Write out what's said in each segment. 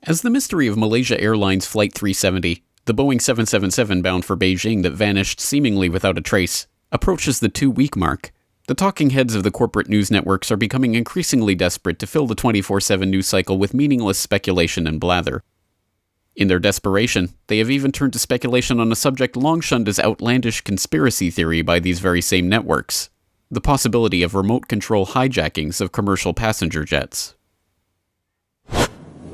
As the mystery of Malaysia Airlines Flight 370, the Boeing 777 bound for Beijing that vanished seemingly without a trace, approaches the 2-week mark, the talking heads of the corporate news networks are becoming increasingly desperate to fill the 24/7 news cycle with meaningless speculation and blather. In their desperation, they have even turned to speculation on a subject long shunned as outlandish conspiracy theory by these very same networks: the possibility of remote control hijackings of commercial passenger jets.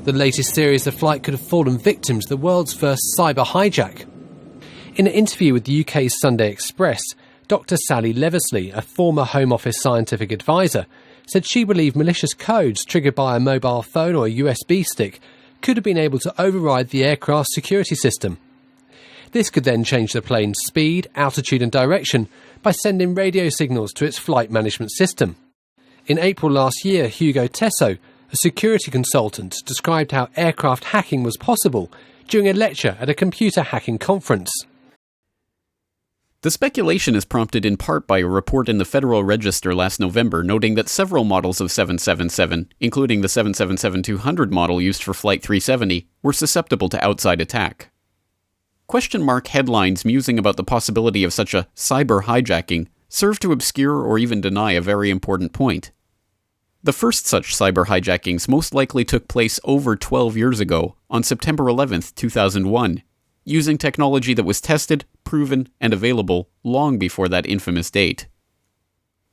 The latest series of flight could have fallen victim to the world's first cyber hijack. In an interview with the UK's Sunday Express, Dr. Sally Leversley, a former Home Office scientific advisor, said she believed malicious codes triggered by a mobile phone or a USB stick could have been able to override the aircraft's security system. This could then change the plane's speed, altitude and direction by sending radio signals to its flight management system. In April last year, Hugo Tesso, a security consultant, described how aircraft hacking was possible during a lecture at a computer hacking conference. The speculation is prompted in part by a report in the Federal Register last November noting that several models of 777, including the 777-200 model used for Flight 370, were susceptible to outside attack. Question mark headlines musing about the possibility of such a cyber hijacking serve to obscure or even deny a very important point. The first such cyber hijackings most likely took place over 12 years ago, on September 11, 2001, using technology that was tested, proven, and available long before that infamous date.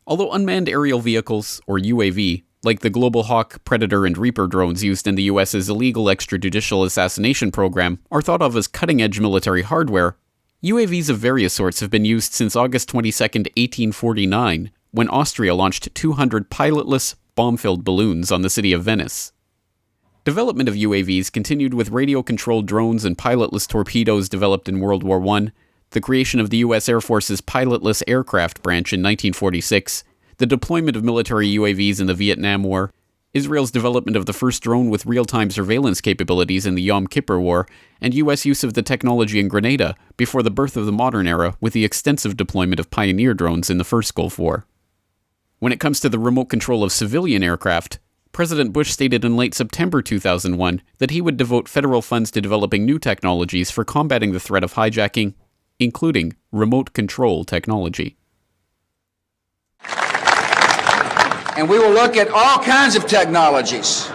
Although unmanned aerial vehicles, or UAV, like the Global Hawk, Predator, and Reaper drones used in the US's illegal extrajudicial assassination program are thought of as cutting-edge military hardware, UAVs of various sorts have been used since August 22, 1849, when Austria launched 200 pilotless, bomb-filled balloons on the city of Venice. Development of UAVs continued with radio-controlled drones and pilotless torpedoes developed in World War I, the creation of the U.S. Air Force's pilotless aircraft branch in 1946, the deployment of military UAVs in the Vietnam War, Israel's development of the first drone with real-time surveillance capabilities in the Yom Kippur War, and U.S. use of the technology in Grenada before the birth of the modern era with the extensive deployment of Pioneer drones in the first Gulf War. When it comes to the remote control of civilian aircraft, President Bush stated in late September 2001 that he would devote federal funds to developing new technologies for combating the threat of hijacking, including remote control technology. And we will look at all kinds of technologies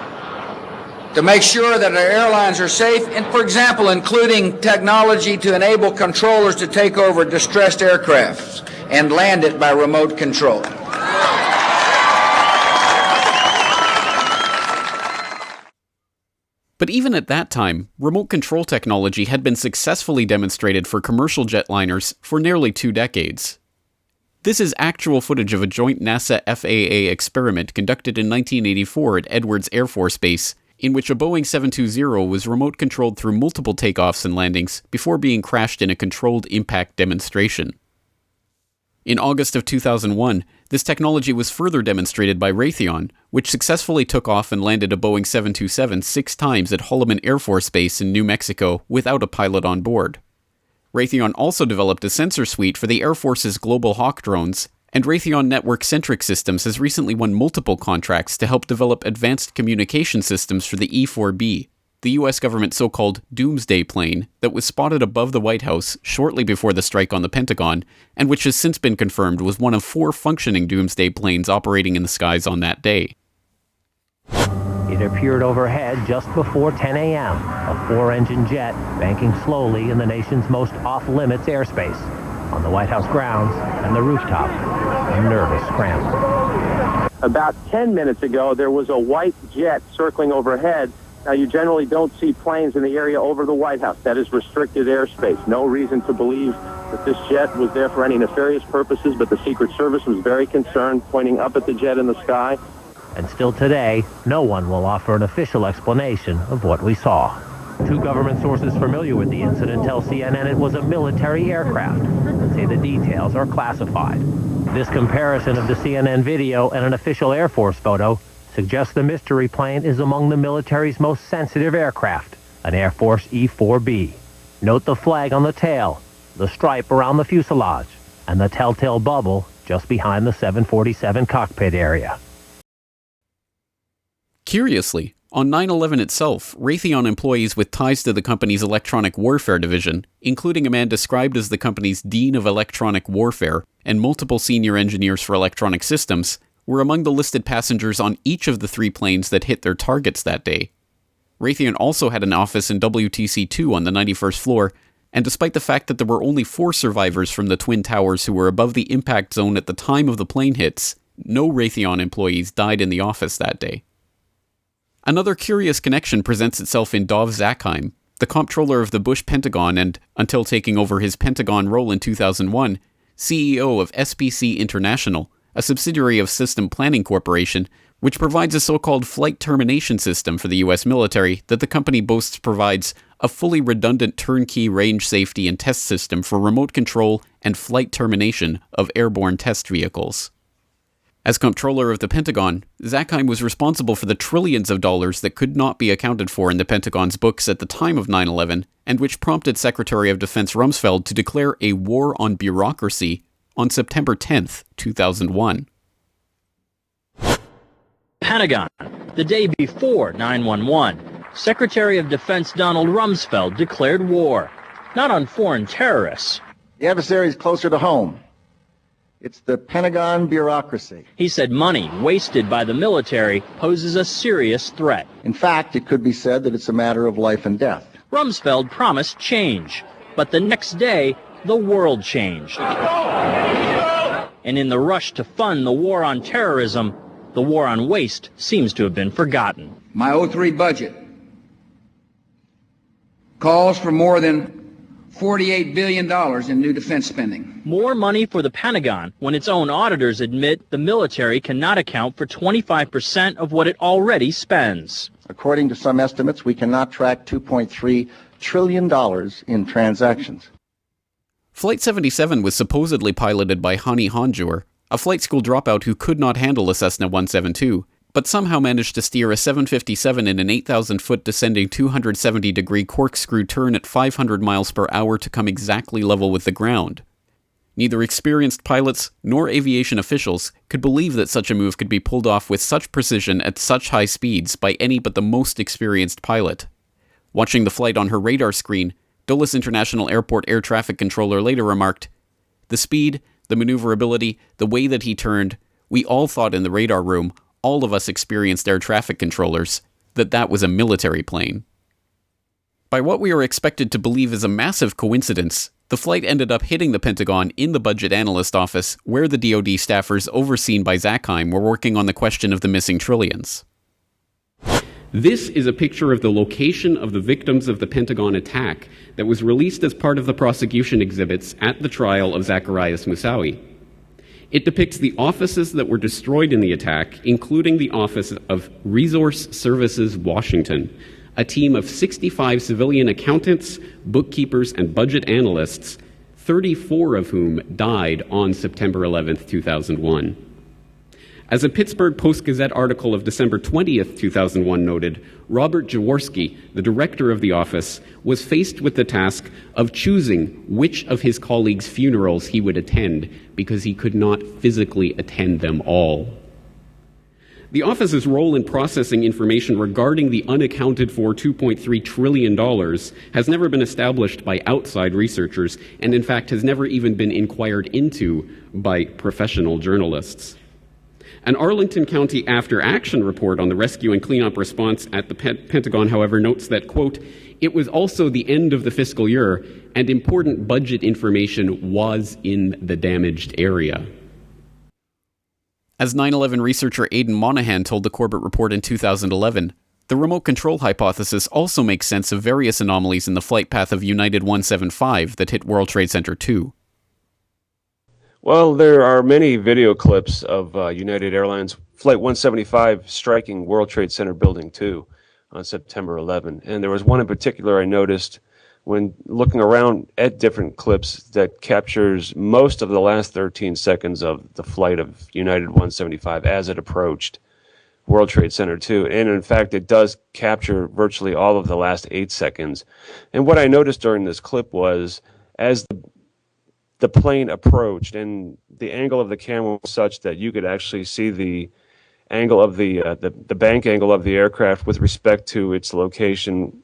to make sure that our airlines are safe, and for example, including technology to enable controllers to take over distressed aircraft and land it by remote control. But even at that time, remote control technology had been successfully demonstrated for commercial jetliners for nearly 2 decades. This is actual footage of a joint NASA-FAA experiment conducted in 1984 at Edwards Air Force Base, in which a Boeing 720 was remote controlled through multiple takeoffs and landings before being crashed in a controlled impact demonstration. In August of 2001, this technology was further demonstrated by Raytheon, which successfully took off and landed a Boeing 727 6 times at Holloman Air Force Base in New Mexico without a pilot on board. Raytheon also developed a sensor suite for the Air Force's Global Hawk drones, and Raytheon Network-Centric Systems has recently won multiple contracts to help develop advanced communication systems for the E-4B, the U.S. government's so-called doomsday plane that was spotted above the White House shortly before the strike on the Pentagon, and which has since been confirmed was one of 4 functioning doomsday planes operating in the skies on that day. It appeared overhead just before 10 a.m., a 4-engine jet banking slowly in the nation's most off-limits airspace, on the White House grounds and the rooftop, a nervous scramble. About 10 minutes ago, there was a white jet circling overhead. Now, you generally don't see planes in the area over the White House. That is restricted airspace. No reason to believe that this jet was there for any nefarious purposes, but the Secret Service was very concerned, pointing up at the jet in the sky. And still today, no one will offer an official explanation of what we saw. 2 government sources familiar with the incident tell CNN it was a military aircraft and say the details are classified. This comparison of the CNN video and an official Air Force photo suggests the mystery plane is among the military's most sensitive aircraft, an Air Force E-4B. Note the flag on the tail, the stripe around the fuselage, and the telltale bubble just behind the 747 cockpit area. Curiously, on 9/11 itself, Raytheon employees with ties to the company's electronic warfare division, including a man described as the company's Dean of Electronic Warfare and multiple senior engineers for electronic systems, were among the listed passengers on each of the 3 planes that hit their targets that day. Raytheon also had an office in WTC-2 on the 91st floor, and despite the fact that there were only 4 survivors from the Twin Towers who were above the impact zone at the time of the plane hits, no Raytheon employees died in the office that day. Another curious connection presents itself in Dov Zakheim, the comptroller of the Bush Pentagon and, until taking over his Pentagon role in 2001, CEO of SPC International, a subsidiary of System Planning Corporation, which provides a so-called flight termination system for the U.S. military that the company boasts provides a fully redundant turnkey range safety and test system for remote control and flight termination of airborne test vehicles. As comptroller of the Pentagon, Zakheim was responsible for the trillions of dollars that could not be accounted for in the Pentagon's books at the time of 9/11, and which prompted Secretary of Defense Rumsfeld to declare a war on bureaucracy on September 10, 2001. Pentagon. The day before 9/11, Secretary of Defense Donald Rumsfeld declared war, not on foreign terrorists. The adversary is closer to home. It's the Pentagon bureaucracy. He said money wasted by the military poses a serious threat. In fact, it could be said that it's a matter of life and death. Rumsfeld promised change, but the next day, the world changed. And in the rush to fund the war on terrorism, the war on waste seems to have been forgotten. My 03 budget calls for more than $48 billion in new defense spending. More money for the Pentagon when its own auditors admit the military cannot account for 25% of what it already spends. According to some estimates, we cannot track $2.3 trillion in transactions. Flight 77 was supposedly piloted by Hani Hanjour, a flight school dropout who could not handle a Cessna 172, but somehow managed to steer a 757 in an 8,000-foot descending 270-degree corkscrew turn at 500 miles per hour to come exactly level with the ground. Neither experienced pilots nor aviation officials could believe that such a move could be pulled off with such precision at such high speeds by any but the most experienced pilot. Watching the flight on her radar screen, Dulles International Airport air traffic controller later remarked, "The speed, the maneuverability, the way that he turned, we all thought in the radar room, all of us experienced air traffic controllers, that was a military plane." By what we are expected to believe is a massive coincidence, the flight ended up hitting the Pentagon in the budget analyst office where the DoD staffers overseen by Zakheim were working on the question of the missing trillions. This is a picture of the location of the victims of the Pentagon attack that was released as part of the prosecution exhibits at the trial of Zacarias Moussaoui. It depicts the offices that were destroyed in the attack, including the office of Resource Services Washington, a team of 65 civilian accountants, bookkeepers, and budget analysts, 34 of whom died on September 11, 2001. As a Pittsburgh Post-Gazette article of December 20th, 2001 noted, Robert Jaworski, the director of the office, was faced with the task of choosing which of his colleagues' funerals he would attend because he could not physically attend them all. The office's role in processing information regarding the unaccounted for $2.3 trillion has never been established by outside researchers and in fact has never even been inquired into by professional journalists. An Arlington County after-action report on the rescue and cleanup response at the Pentagon, however, notes that, quote, "It was also the end of the fiscal year, and important budget information was in the damaged area." As 9/11 researcher Aidan Monahan told the Corbett Report in 2011, the remote control hypothesis also makes sense of various anomalies in the flight path of United 175 that hit World Trade Center 2. Well, there are many video clips of United Airlines Flight 175 striking World Trade Center Building 2 on September 11. And there was one in particular I noticed when looking around at different clips that captures most of the last 13 seconds of the flight of United 175 as it approached World Trade Center 2. And in fact, it does capture virtually all of the last 8 seconds. And what I noticed during this clip was as the plane approached and the angle of the camera was such that you could actually see the angle of the bank angle of the aircraft with respect to its location,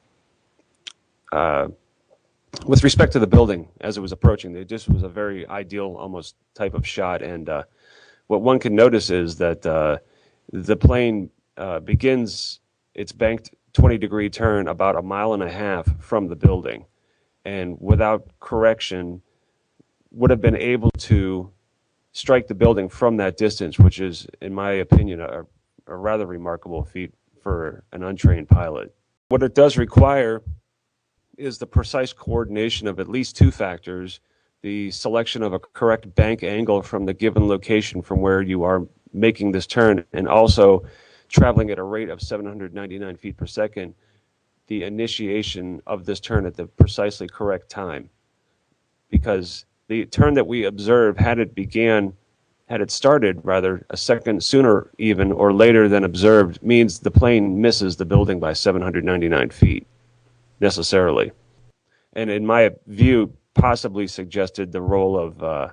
with respect to the building as it was approaching. It just was a very ideal, almost type of shot. And what one can notice is that the plane begins its banked 20-degree turn about 1.5 miles from the building, and without correction would have been able to strike the building from that distance, which is, in my opinion, a rather remarkable feat for an untrained pilot. What it does require is the precise coordination of at least two factors: the selection of a correct bank angle from the given location from where you are making this turn, and also traveling at a rate of 799 feet per second, the initiation of this turn at the precisely correct time. Because the turn that we observe, had it started rather a second sooner even or later than observed, means the plane misses the building by 799 feet necessarily. And in my view, possibly suggested the role of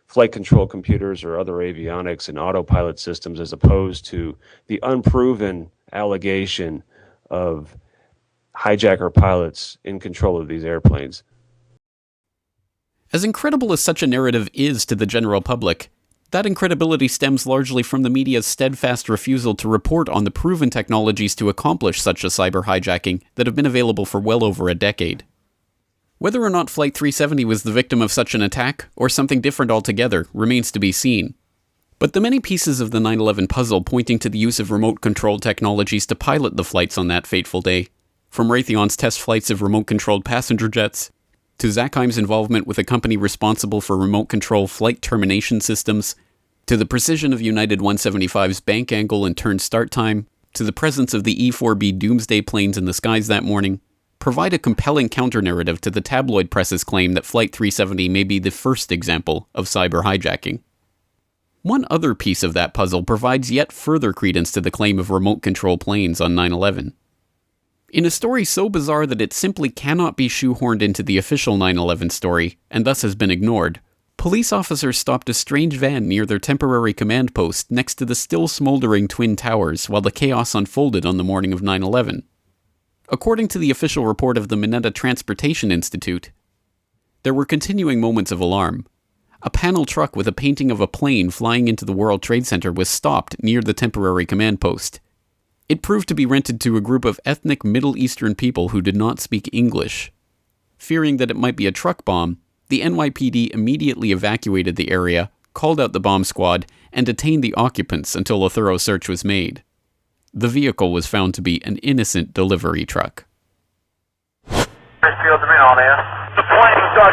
flight control computers or other avionics and autopilot systems, as opposed to the unproven allegation of hijacker pilots in control of these airplanes. As incredible as such a narrative is to the general public, that incredibility stems largely from the media's steadfast refusal to report on the proven technologies to accomplish such a cyber hijacking that have been available for well over a decade. Whether or not Flight 370 was the victim of such an attack, or something different altogether, remains to be seen. But the many pieces of the 9/11 puzzle pointing to the use of remote-controlled technologies to pilot the flights on that fateful day, from Raytheon's test flights of remote-controlled passenger jets, to Zackheim's involvement with a company responsible for remote-control flight termination systems, to the precision of United 175's bank angle and turn start time, to the presence of the E-4B doomsday planes in the skies that morning, provide a compelling counter-narrative to the tabloid press's claim that Flight 370 may be the first example of cyber hijacking. One other piece of that puzzle provides yet further credence to the claim of remote control planes on 9/11. In a story so bizarre that it simply cannot be shoehorned into the official 9/11 story, and thus has been ignored, police officers stopped a strange van near their temporary command post next to the still smoldering Twin Towers while the chaos unfolded on the morning of 9/11. According to the official report of the Minetta Transportation Institute, there were continuing moments of alarm. A panel truck with a painting of a plane flying into the World Trade Center was stopped near the temporary command post. It proved to be rented to a group of ethnic Middle Eastern people who did not speak English. Fearing that it might be a truck bomb, the NYPD immediately evacuated the area, called out the bomb squad, and detained the occupants until a thorough search was made. The vehicle was found to be an innocent delivery truck. The plane got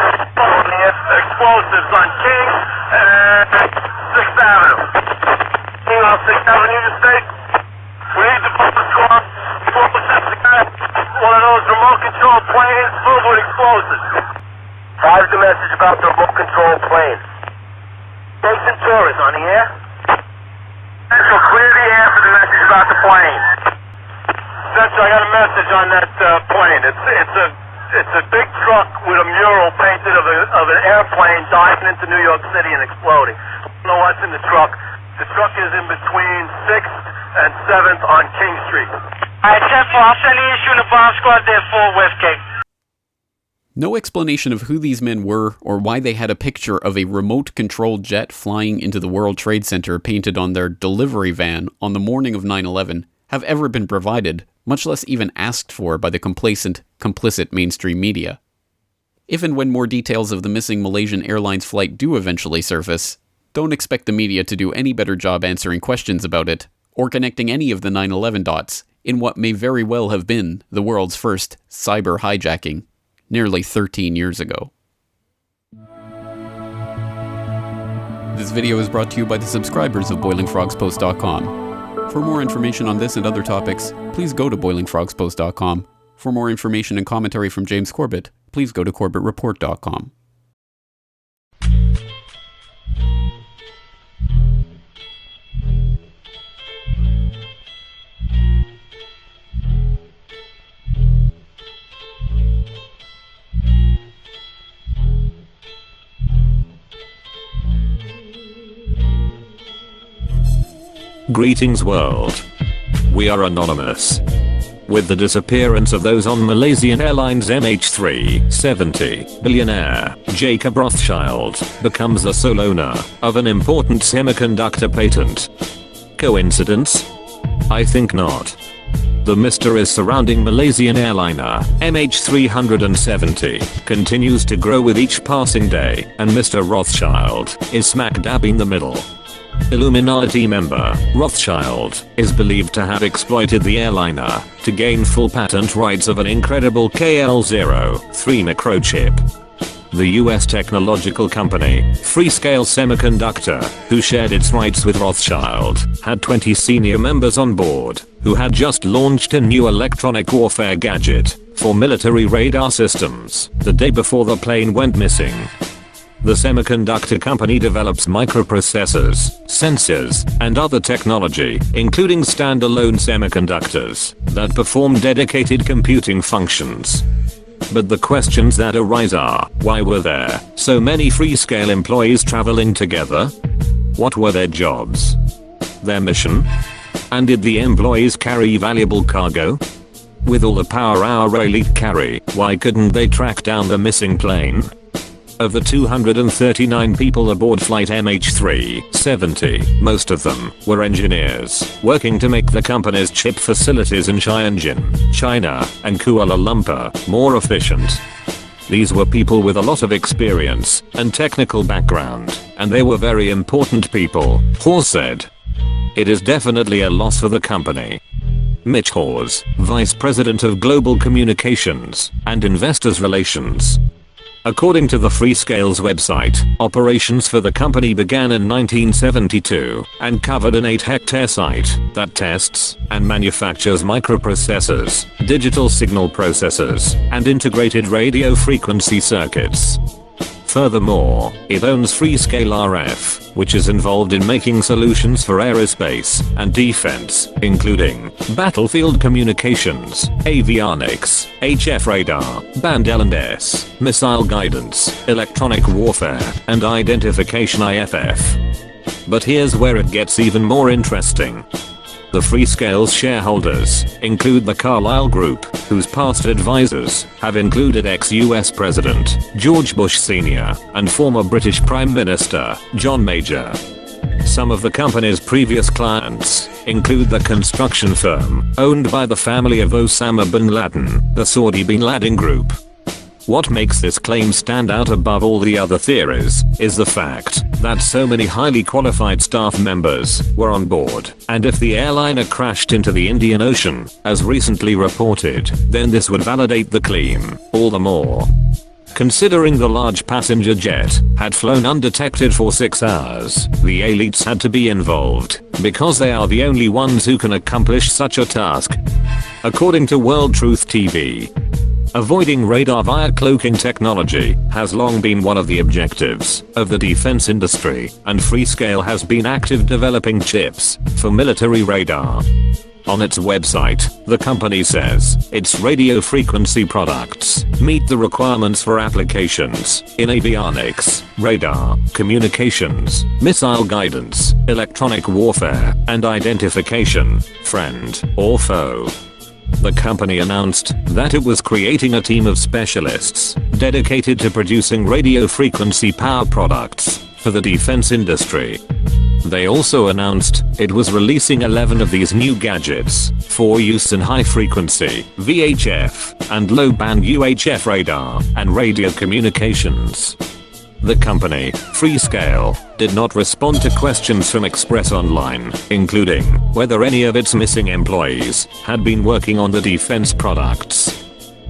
explosives on King and 6th Avenue. King on 6th Avenue, you say? We need the bomb squad. One of those remote control planes filled with explosives. Five the message about the remote control plane. Jason Torres on the air. So clear the air for the message about the plane. Central, I got a message on that plane. It's a big truck with a mural painted of an airplane diving into New York City and exploding. I don't know what's in the truck. The truck is in between 6th and 7th on King Street. Alright, 10-4, I'll send the issue in the bomb squad there for Westgate. No explanation of who these men were or why they had a picture of a remote-controlled jet flying into the World Trade Center painted on their delivery van on the morning of 9/11 have ever been provided, much less even asked for by the complacent, complicit mainstream media. If and when more details of the missing Malaysian Airlines flight do eventually surface, don't expect the media to do any better job answering questions about it, or connecting any of the 9/11 dots in what may very well have been the world's first cyber hijacking, nearly 13 years ago. This video is brought to you by the subscribers of BoilingFrogsPost.com. For more information on this and other topics, please go to BoilingFrogsPost.com. For more information and commentary from James Corbett, please go to CorbettReport.com. Greetings world. We are anonymous. With the disappearance of those on Malaysian Airlines MH370, billionaire Jacob Rothschild becomes the sole owner of an important semiconductor patent. Coincidence? I think not. The mystery surrounding Malaysian airliner MH370 continues to grow with each passing day, and Mr. Rothschild is smack dab in the middle. Illuminati member Rothschild is believed to have exploited the airliner to gain full patent rights of an incredible KL03 microchip. The US technological company, Freescale Semiconductor, who shared its rights with Rothschild, had 20 senior members on board, who had just launched a new electronic warfare gadget for military radar systems the day before the plane went missing. The semiconductor company develops microprocessors, sensors, and other technology, including standalone semiconductors, that perform dedicated computing functions. But the questions that arise are, why were there so many Freescale employees traveling together? What were their jobs? Their mission? And did the employees carry valuable cargo? With all the power our elite carry, why couldn't they track down the missing plane? Of the 239 people aboard flight MH370, most of them were engineers working to make the company's chip facilities in Tianjin, China, and Kuala Lumpur more efficient. These were people with a lot of experience and technical background, and they were very important people, Hawes said. It is definitely a loss for the company. Mitch Hawes, Vice President of Global Communications and Investors Relations. According to the Freescale's website, operations for the company began in 1972 and covered an 8-hectare site that tests and manufactures microprocessors, digital signal processors, and integrated radio frequency circuits. Furthermore, it owns Freescale RF, which is involved in making solutions for aerospace and defense, including battlefield communications, avionics, HF radar, band L&S, missile guidance, electronic warfare, and identification IFF. But here's where it gets even more interesting. The Freescale's shareholders include the Carlyle Group, whose past advisors have included ex-US President George Bush Sr. and former British Prime Minister John Major. Some of the company's previous clients include the construction firm owned by the family of Osama bin Laden, the Saudi bin Laden Group. What makes this claim stand out above all the other theories is the fact that so many highly qualified staff members were on board, and if the airliner crashed into the Indian Ocean, as recently reported, then this would validate the claim all the more. Considering the large passenger jet had flown undetected for 6 hours, the elites had to be involved, because they are the only ones who can accomplish such a task. According to World Truth TV, avoiding radar via cloaking technology has long been one of the objectives of the defense industry, and Freescale has been active developing chips for military radar. On its website, the company says its radio frequency products meet the requirements for applications in avionics, radar, communications, missile guidance, electronic warfare, and identification, friend or foe. The company announced that it was creating a team of specialists dedicated to producing radio frequency power products for the defense industry. They also announced it was releasing 11 of these new gadgets for use in high frequency, VHF, and low band UHF radar and radio communications. The company, Freescale, did not respond to questions from Express Online, including whether any of its missing employees had been working on the defense products.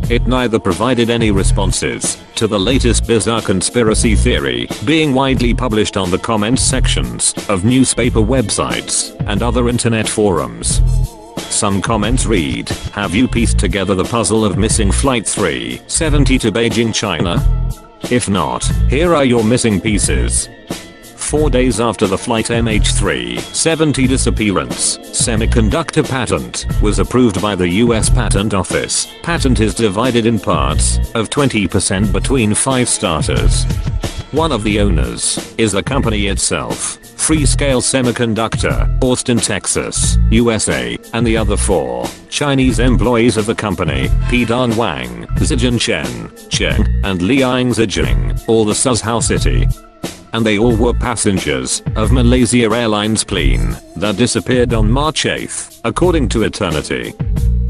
It neither provided any responses to the latest bizarre conspiracy theory being widely published on the comments sections of newspaper websites and other internet forums. Some comments read, "Have you pieced together the puzzle of missing Flight 370 to Beijing, China? If not, here are your missing pieces." 4 days after the flight MH370 disappearance, semiconductor patent was approved by the US Patent Office. Patent is divided in parts of 20% between 5 starters. One of the owners is the company itself, Freescale Semiconductor, Austin, Texas, USA, and the other 4 Chinese employees of the company, Pidan Wang, Zijin Cheng, and Liang Zijing, all the Suzhou City. And they all were passengers of Malaysia Airlines plane that disappeared on March 8th, according to Eternity.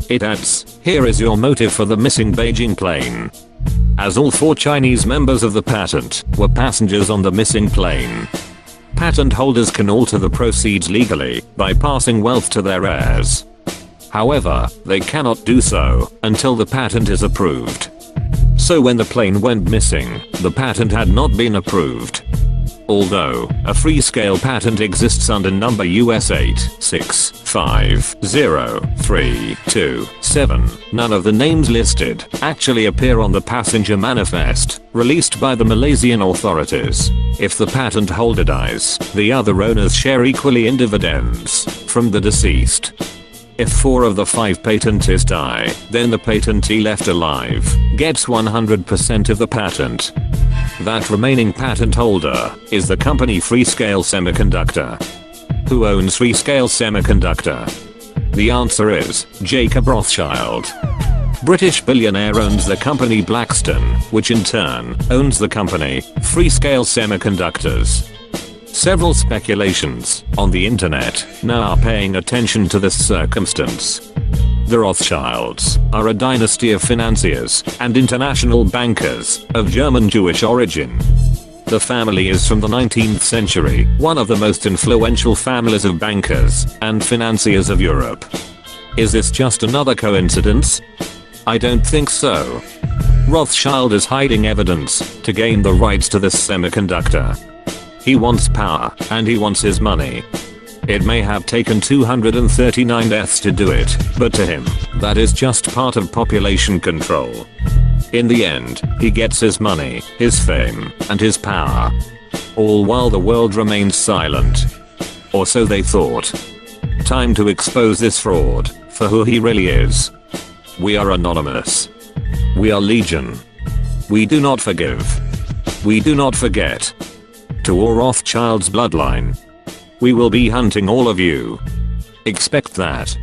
It adds, here is your motive for the missing Beijing plane. As all 4 Chinese members of the patent were passengers on the missing plane. Patent holders can alter the proceeds legally by passing wealth to their heirs. However, they cannot do so until the patent is approved. So when the plane went missing, the patent had not been approved. Although a Freescale patent exists under number US 8650327, none of the names listed actually appear on the passenger manifest released by the Malaysian authorities. If the patent holder dies, the other owners share equally in dividends from the deceased. If 4 of the 5 patentees die, then the patentee left alive gets 100% of the patent. That remaining patent holder is the company Freescale Semiconductor. Who owns Freescale Semiconductor? The answer is Jacob Rothschild. British billionaire owns the company Blackstone, which in turn owns the company Freescale Semiconductors. Several speculations on the internet now are paying attention to this circumstance. The Rothschilds are a dynasty of financiers and international bankers of German Jewish origin. The family is from the 19th century, one of the most influential families of bankers and financiers of Europe. Is this just another coincidence? I don't think so. Rothschild is hiding evidence to gain the rights to this semiconductor. He wants power, and he wants his money. It may have taken 239 deaths to do it, but to him, that is just part of population control. In the end, he gets his money, his fame, and his power. All while the world remains silent. Or so they thought. Time to expose this fraud for who he really is. We are anonymous. We are legion. We do not forgive. We do not forget. To all Rothschild's bloodline. We will be hunting all of you. Expect that.